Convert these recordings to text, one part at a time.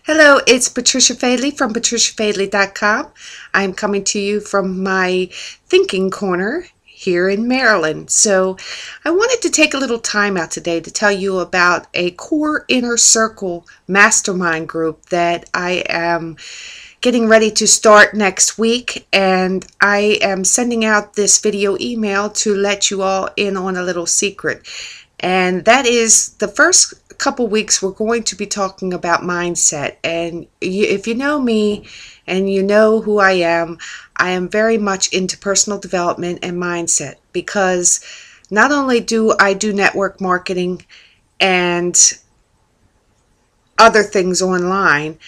Hello, it's Patricia Fadley from patriciafadley.com. I'm coming to you from my thinking corner here in Maryland. So I wanted to take a little time out today to tell you about a core inner circle mastermind group that I am getting ready to start next week, and I am sending out this video email to let you all in on a little secret. And that is, the first couple weeks we're going to be talking about mindset. And if you know me and you know who I am very much into personal development and mindset, because not only do I do network marketing and other things online,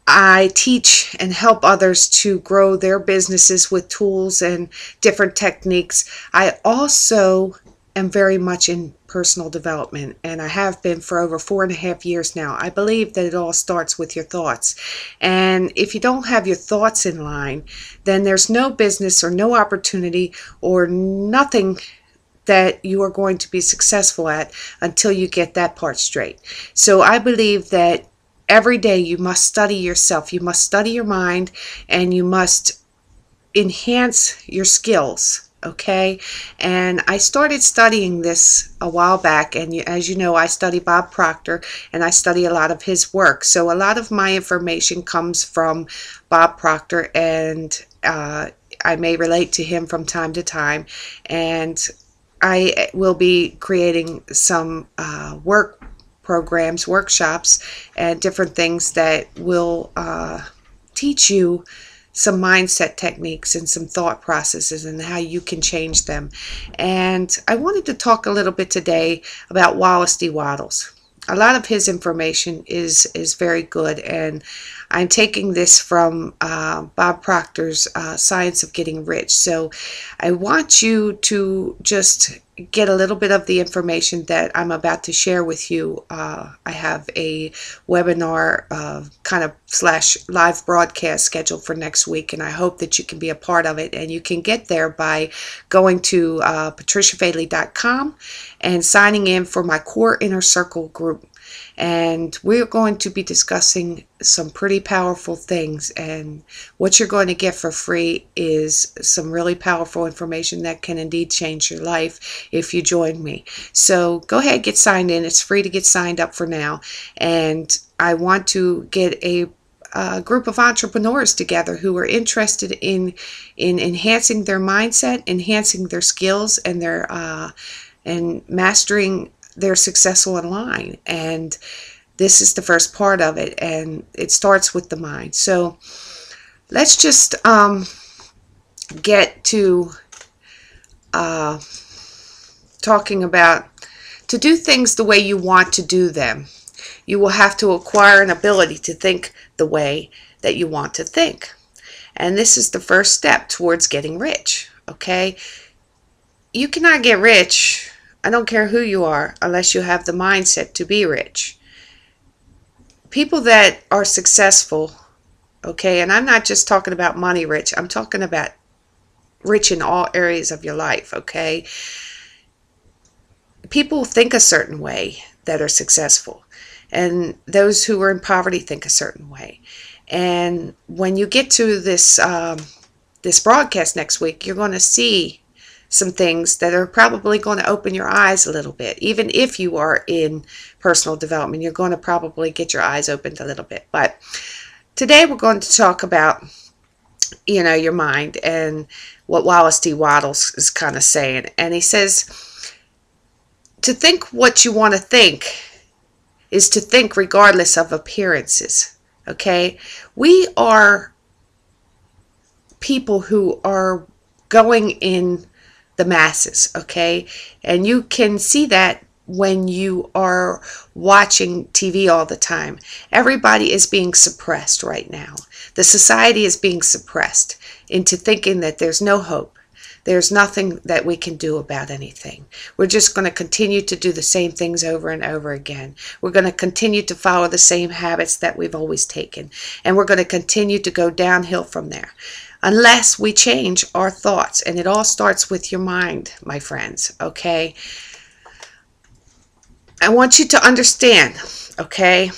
I teach and help others to grow their businesses with tools and different techniques. I also am very much in personal development, and I have been for over 4.5 years now. I believe that it all starts with your thoughts. And if you don't have your thoughts in line, then there's no business or no opportunity or nothing that you are going to be successful at until you get that part straight. So I believe that every day you must study yourself, you must study your mind, and you must enhance your skills. Okay, and I started studying this a while back, and as you know, I study Bob Proctor and I study a lot of his work. So a lot of my information comes from Bob Proctor, and I may relate to him from time to time, and I will be creating some work programs, workshops, and different things that will teach you some mindset techniques and some thought processes and how you can change them. And I wanted to talk a little bit today about Wallace D. Wattles. A lot of his information is very good, and I'm taking this from Bob Proctor's Science of Getting Rich. So I want you to just get a little bit of the information that I'm about to share with you. I have a webinar kind of / live broadcast scheduled for next week, and I hope that you can be a part of it. And you can get there by going to patriciafadley.com and signing in for my Core Inner Circle group. And we're going to be discussing some pretty powerful things, and what you're going to get for free is some really powerful information that can indeed change your life if you join me. So go ahead, get signed in. It's free to get signed up for now, and I want to get a group of entrepreneurs together who are interested in enhancing their mindset, enhancing their skills, and their and mastering their success online. And this is the first part of it, and it starts with the mind. So let's just get to talking about, to do things the way you want to do them, you will have to acquire an ability to think the way that you want to think. And this is the first step towards getting rich. Okay, you cannot get rich, I don't care who you are, unless you have the mindset to be rich. People that are successful, okay, and I'm not just talking about money rich, I'm talking about rich in all areas of your life, okay? People think a certain way that are successful, and those who are in poverty think a certain way. And when you get to this this broadcast next week, you're going to see some things that are probably going to open your eyes a little bit. Even if you are in personal development, you're going to probably get your eyes opened a little bit. But today we're going to talk about, you know, your mind and what Wallace D. Wattles is kind of saying. And he says, to think what you want to think is to think regardless of appearances. Okay? We are people who are going in the masses, okay? And you can see that when you are watching TV all the time. Everybody is being suppressed right now. The society is being suppressed into thinking that there's no hope. There's nothing that we can do about anything. We're just going to continue to do the same things over and over again. We're going to continue to follow the same habits that we've always taken. And we're going to continue to go downhill from there, unless we change our thoughts. And it all starts with your mind, my friends, okay? I want you to understand, okay?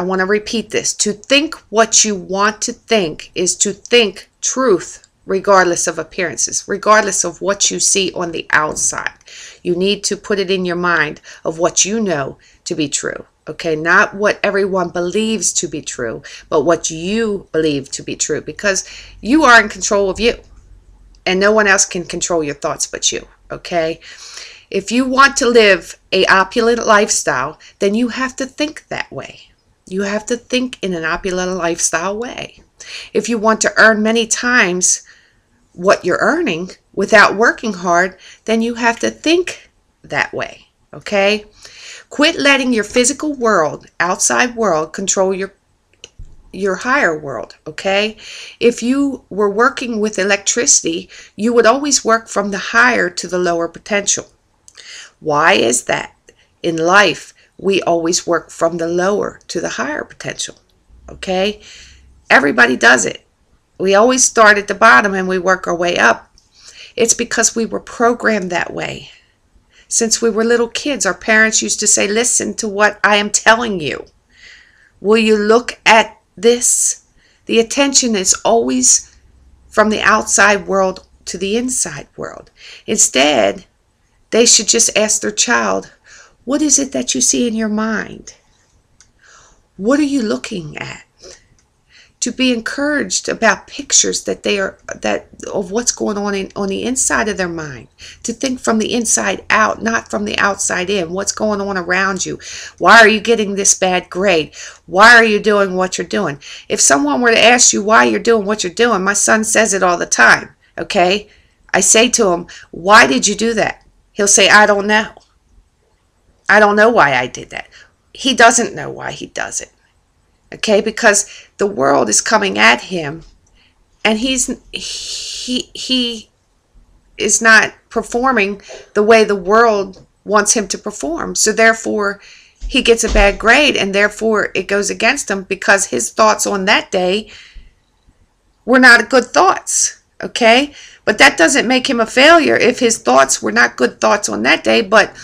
I want to repeat this. To think what you want to think is to think truth, regardless of appearances, regardless of what you see on the outside. You need to put it in your mind of what you know to be true. Okay, not what everyone believes to be true, but what you believe to be true, because you are in control of you, and no one else can control your thoughts but you. Okay, if you want to live a opulent lifestyle, then you have to think that way. You have to think in an opulent lifestyle way. If you want to earn many times what you're earning without working hard, then you have to think that way. Okay? Quit letting your physical world, outside world, control your higher world. Okay? If you were working with electricity, you would always work from the higher to the lower potential. Why is that? In life, we always work from the lower to the higher potential. Okay? Everybody does it. We always start at the bottom and we work our way up. It's because we were programmed that way. Since we were little kids, our parents used to say, listen to what I am telling you. Will you look at this? The attention is always from the outside world to the inside world. Instead, they should just ask their child, what is it that you see in your mind? What are you looking at? To be encouraged about pictures that of what's going on the inside of their mind. To think from the inside out, not from the outside in. What's going on around you? Why are you getting this bad grade? Why are you doing what you're doing? If someone were to ask you why you're doing what you're doing, my son says it all the time. Okay? I say to him, why did you do that? He'll say, I don't know. I don't know why I did that. He doesn't know why he does it. Okay, because the world is coming at him, and he is not performing the way the world wants him to perform. So therefore, he gets a bad grade, and therefore it goes against him because his thoughts on that day were not good thoughts. Okay, but that doesn't make him a failure if his thoughts were not good thoughts on that day, but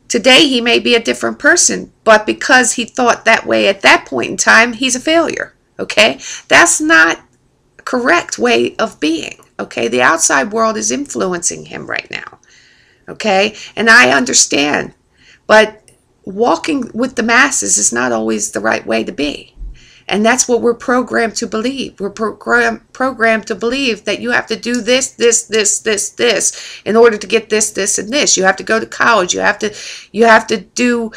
today he may be a different person, but because he thought that way at that point in time, he's a failure. Okay? That's not a correct way of being. Okay? The outside world is influencing him right now. Okay? And I understand. But walking with the masses is not always the right way to be. And that's what we're programmed to believe. We're programmed to believe that you have to do this, this, this, this, this in order to get this, this, and this. You have to go to college. You have to do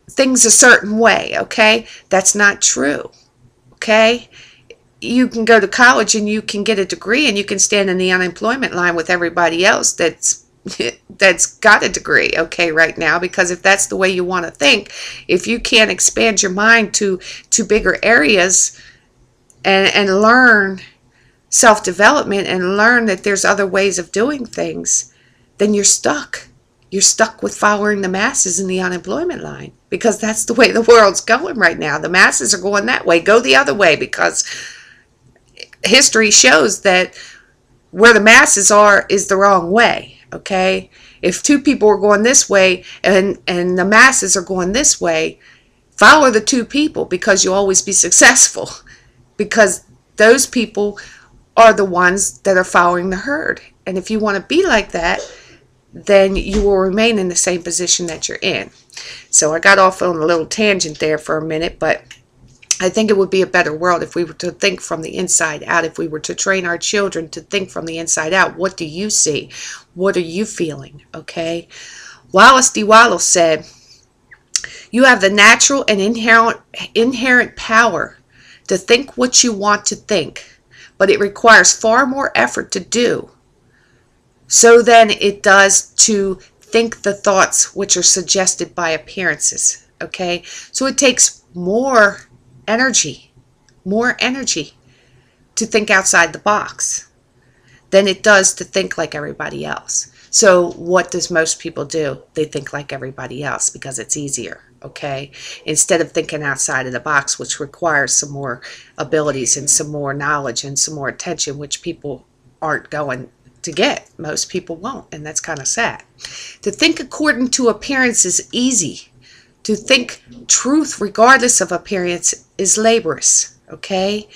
things a certain way. Okay? That's not true. Okay? You can go to college and you can get a degree and you can stand in the unemployment line with everybody else that's got a degree, okay, right now, because if that's the way you want to think, if you can't expand your mind to bigger areas and learn self-development and learn that there's other ways of doing things, then you're stuck. You're stuck with following the masses in the unemployment line, because that's the way the world's going right now. The masses are going that way. Go the other way, because history shows that where the masses are is the wrong way. Okay, if two people are going this way and the masses are going this way, follow the two people, because you'll always be successful, because those people are the ones that are following the herd. And if you want to be like that, then you will remain in the same position that you're in. So I got off on a little tangent there for a minute, but I think it would be a better world if we were to think from the inside out, if we were to train our children to think from the inside out. What do you see? What are you feeling? Okay? Wallace D. Wallace said, you have the natural and inherent power to think what you want to think, but it requires far more effort to do so than it does to think the thoughts which are suggested by appearances. Okay? So it takes more energy to think outside the box than it does to think like everybody else. So what does most people do? They think like everybody else because it's easier, okay? Instead of thinking outside of the box, which requires some more abilities and some more knowledge and some more attention, which people aren't going to get. Most people won't, and that's kind of sad. To think according to appearance is easy. To think truth regardless of appearance is laborious, okay?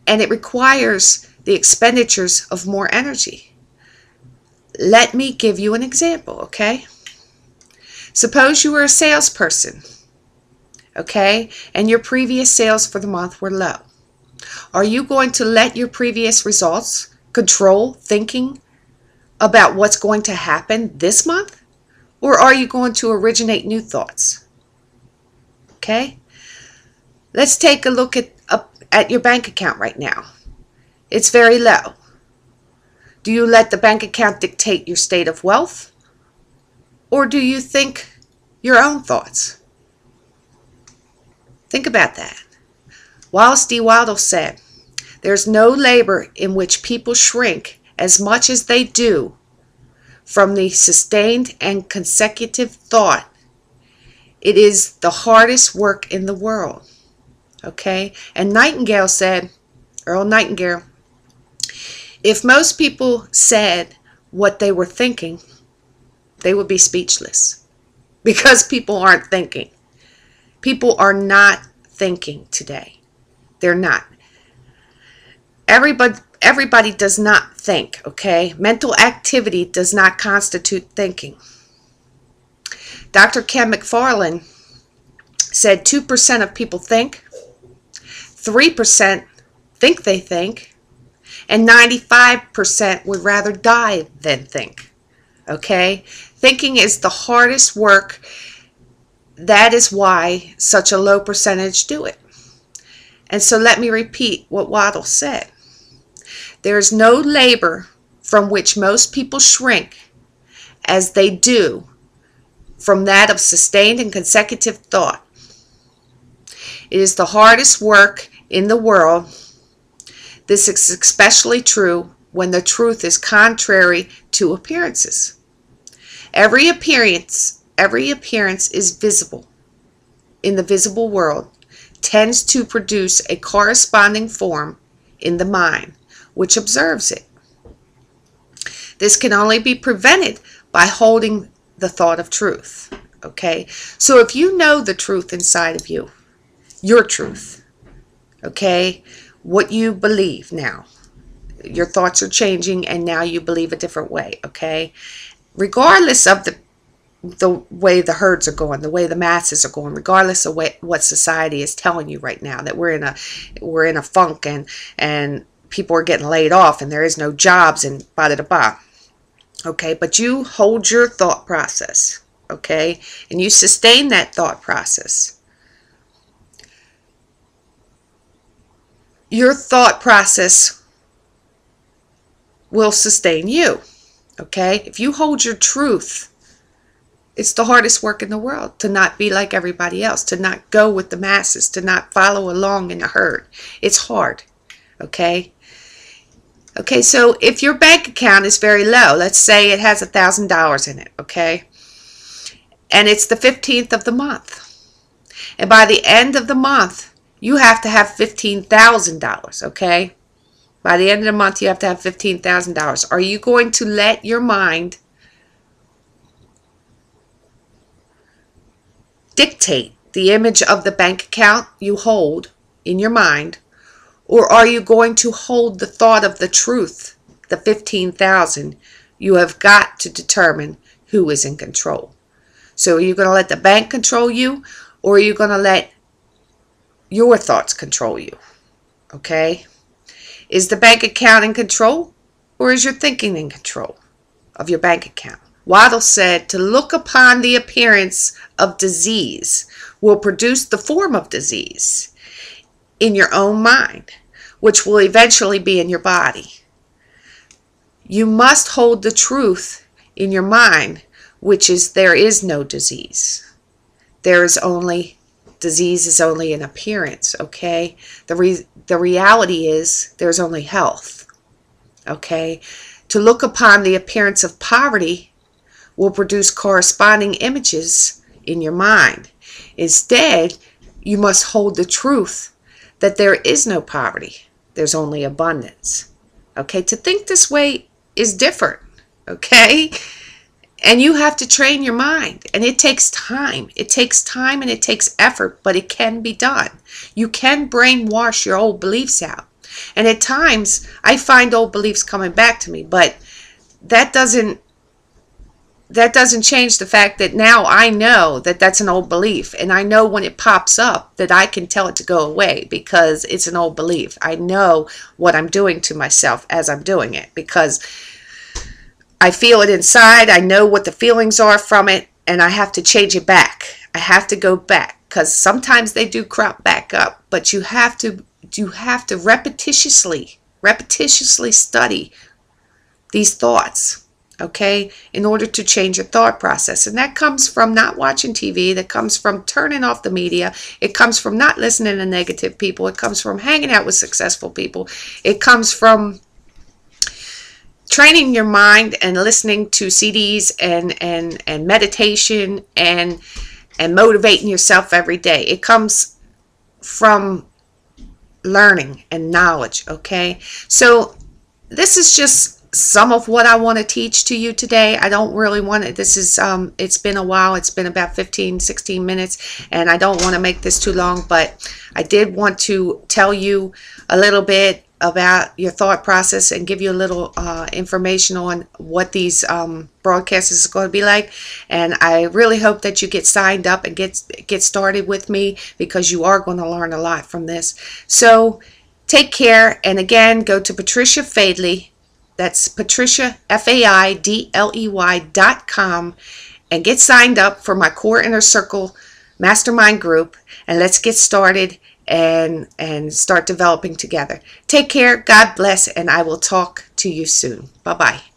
And it requires the expenditures of more energy. Let me give you an example, okay? Suppose you were a salesperson, okay? And your previous sales for the month were low. Are you going to let your previous results control thinking about what's going to happen this month? Or are you going to originate new thoughts? Okay? Let's take a look at your bank account right now. It's very low. Do you let the bank account dictate your state of wealth? Or do you think your own thoughts? Think about that. Wallace D. Waddell said, "There's no labor in which people shrink as much as they do from the sustained and consecutive thought. It is the hardest work in the world." Okay? And Nightingale said, Earl Nightingale, if most people said what they were thinking, they would be speechless. Because people aren't thinking. People are not thinking today. They're not. Everybody does not think, okay? Mental activity does not constitute thinking. Dr. Ken McFarland said 2% of people think, 3% think they think, and 95% would rather die than think, okay? Thinking is the hardest work. That is why such a low percentage do it. And so let me repeat what Waddell said. There is no labor from which most people shrink as they do from that of sustained and consecutive thought. It is the hardest work in the world. This is especially true when the truth is contrary to appearances. Every appearance is visible in the visible world, tends to produce a corresponding form in the mind, which observes it. This can only be prevented by holding the thought of truth. Okay? So if you know the truth inside of you, your truth, okay, what you believe now, your thoughts are changing and now you believe a different way, okay? Regardless of the way the herds are going, the way the masses are going, regardless of what society is telling you right now, that we're in a funk and people are getting laid off and there is no jobs and ba-da-da-ba. Okay, but you hold your thought process, okay, and you sustain that thought process. Your thought process will sustain you, okay? If you hold your truth, it's the hardest work in the world to not be like everybody else, to not go with the masses, to not follow along in a herd. It's hard, okay? Okay, so if your bank account is very low, let's say it has $1,000 in it, okay? And it's the 15th of the month. And by the end of the month, you have to have $15,000, okay? By the end of the month, you have to have $15,000. Are you going to let your mind dictate the image of the bank account you hold in your mind, or are you going to hold the thought of the truth, the 15,000? You have got to determine who is in control. So are you going to let the bank control you, or are you going to let your thoughts control you? Okay? Is the bank account in control, or is your thinking in control of your bank account? Waddell said, to look upon the appearance of disease will produce the form of disease in your own mind, which will eventually be in your body. You must hold the truth in your mind, which is there is no disease. Disease is only an appearance, okay? The reality is there's only health, okay? To look upon the appearance of poverty will produce corresponding images in your mind. Instead, you must hold the truth that there is no poverty. There's only abundance. Okay, to think this way is different. Okay, And you have to train your mind, and it takes time. It takes time and it takes effort, but it can be done. You can brainwash your old beliefs out. And at times, I find old beliefs coming back to me, but that doesn't change the fact that now I know that that's an old belief, and I know when it pops up that I can tell it to go away because it's an old belief. I know what I'm doing to myself as I'm doing it because I feel it inside. I know what the feelings are from it, and I have to change it back. I have to go back because sometimes they do crop back up, but you have to repetitiously study these thoughts, okay, in order to change your thought process. And that comes from not watching TV, that comes from turning off the media, it comes from not listening to negative people, it comes from hanging out with successful people, it comes from training your mind and listening to CDs and meditation and motivating yourself every day. It comes from learning and knowledge, okay? So this is just some of what I want to teach to you today. I don't really want it. This is it's been a while. It's been about 15-16 minutes, and I don't want to make this too long, but I did want to tell you a little bit about your thought process and give you a little information on what these broadcasts is going to be like. And I really hope that you get signed up and get started with me, because you are going to learn a lot from this. So take care, and again, go to Patricia Faidley, that's Patricia FAIDLEY.com, and get signed up for my Core Inner Circle Mastermind group, and let's get started and start developing together. Take care, God bless, and I will talk to you soon. Bye-bye.